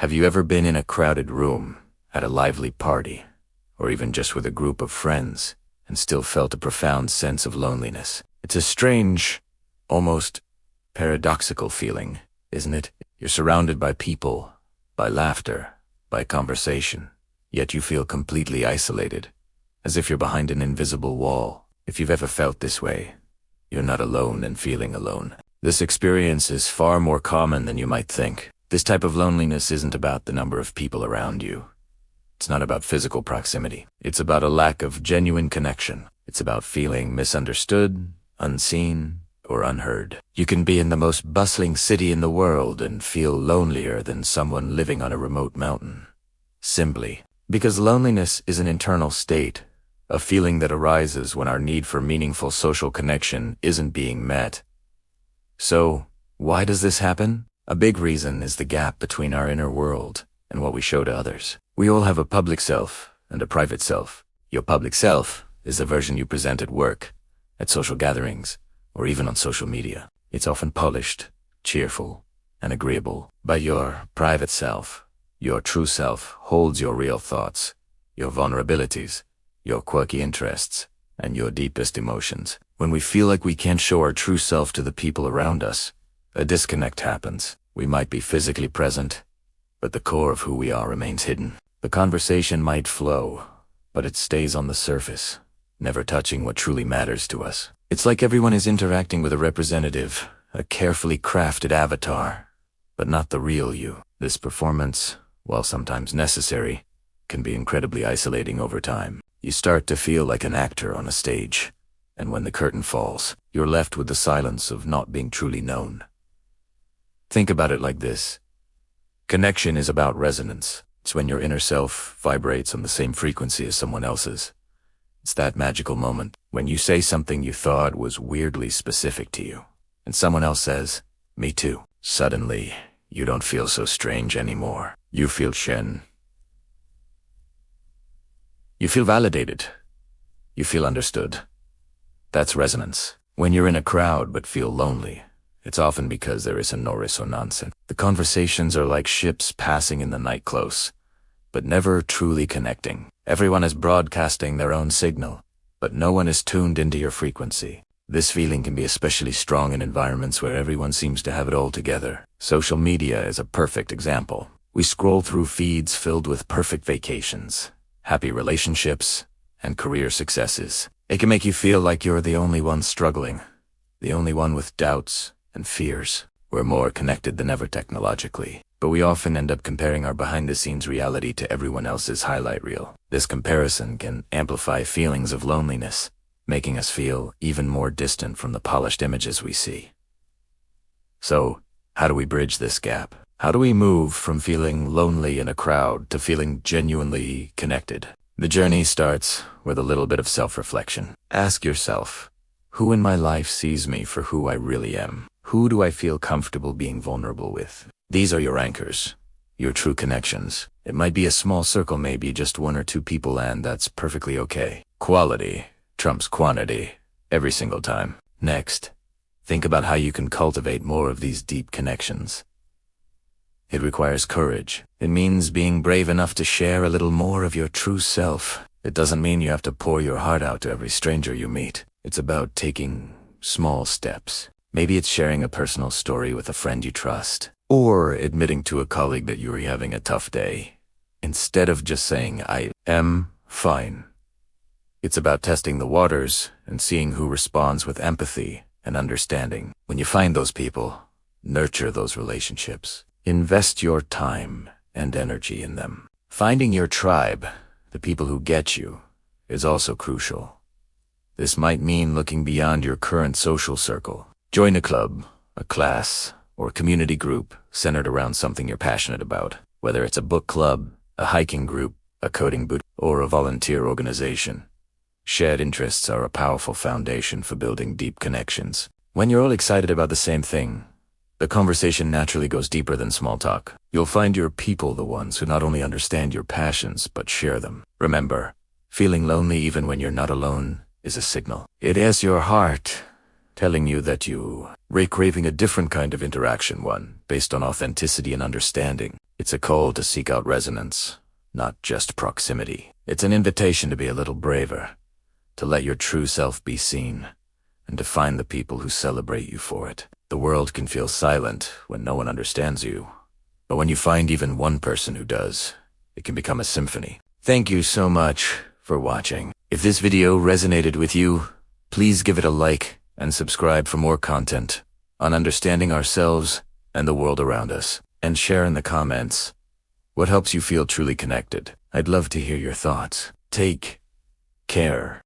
Have you ever been in a crowded room, at a lively party, or even just with a group of friends, and still felt a profound sense of loneliness? It's a strange, almost paradoxical feeling, isn't it? You're surrounded by people, by laughter, by conversation, yet you feel completely isolated, as if you're behind an invisible wall. If you've ever felt this way, you're not alone in feeling alone. This experience is far more common than you might think. This type of loneliness isn't about the number of people around you. It's not about physical proximity. It's about a lack of genuine connection. It's about feeling misunderstood, unseen, or unheard. You can be in the most bustling city in the world and feel lonelier than someone living on a remote mountain. Simply because loneliness is an internal state, a feeling that arises when our need for meaningful social connection isn't being met. So, why does this happen? A big reason is the gap between our inner world and what we show to others. We all have a public self and a private self. Your public self is the version you present at work, at social gatherings, or even on social media. It's often polished, cheerful, and agreeable. But your private self, your true self, holds your real thoughts, your vulnerabilities, your quirky interests, and your deepest emotions. When we feel like we can't show our true self to the people around us, a disconnect happens. We might be physically present, but the core of who we are remains hidden. The conversation might flow, but it stays on the surface, never touching what truly matters to us. It's like everyone is interacting with a representative, a carefully crafted avatar, but not the real you. This performance, while sometimes necessary, can be incredibly isolating over time. You start to feel like an actor on a stage, and when the curtain falls, you're left with the silence of not being truly known. Think about it like this. Connection is about resonance. It's when your inner self vibrates on the same frequency as someone else's. It's that magical moment when you say something you thought was weirdly specific to you, and someone else says, "Me too." Suddenly, you don't feel so strange anymore. You feel shen. You feel validated. You feel understood. That's resonance. When you're in a crowd but feel lonely, it's often because there isn't no resonance. The conversations are like ships passing in the night close, but never truly connecting. Everyone is broadcasting their own signal, but no one is tuned into your frequency. This feeling can be especially strong in environments where everyone seems to have it all together. Social media is a perfect example. We scroll through feeds filled with perfect vacations, happy relationships, and career successes. It can make you feel like you're the only one struggling, the only one with doubts and fears. We're more connected than ever technologically, but we often end up comparing our behind-the-scenes reality to everyone else's highlight reel. This comparison can amplify feelings of loneliness, making us feel even more distant from the polished images we see. So, how do we bridge this gap? How do we move from feeling lonely in a crowd to feeling genuinely connected? The journey starts with a little bit of self-reflection. Ask yourself, who in my life sees me for who I really am? Who do I feel comfortable being vulnerable with? These are your anchors, your true connections. It might be a small circle, maybe just one or two people, and that's perfectly okay. Quality trumps quantity every single time. Next, think about how you can cultivate more of these deep connections. It requires courage. It means being brave enough to share a little more of your true self. It doesn't mean you have to pour your heart out to every stranger you meet. It's about taking small steps. Maybe it's sharing a personal story with a friend you trust, or admitting to a colleague that you're having a tough day, instead of just saying, "I am fine." It's about testing the waters and seeing who responds with empathy and understanding. When you find those people, nurture those relationships. Invest your time and energy in them. Finding your tribe, the people who get you, is also crucial. This might mean looking beyond your current social circle. Join a club, a class, or a community group centered around something you're passionate about. Whether it's a book club, a hiking group, a coding boot, or a volunteer organization. Shared interests are a powerful foundation for building deep connections. When you're all excited about the same thing, the conversation naturally goes deeper than small talk. You'll find your people the ones who not only understand your passions, but share them. Remember, feeling lonely even when you're not alone is a signal. It is your heart telling you that you're craving a different kind of interaction, one based on authenticity and understanding. It's a call to seek out resonance, not just proximity. It's an invitation to be a little braver, to let your true self be seen, and to find the people who celebrate you for it. The world can feel silent when no one understands you, but when you find even one person who does, it can become a symphony. Thank you so much for watching. If this video resonated with you, please give it a like and subscribe for more content on understanding ourselves and the world around us. And share in the comments what helps you feel truly connected. I'd love to hear your thoughts. Take care.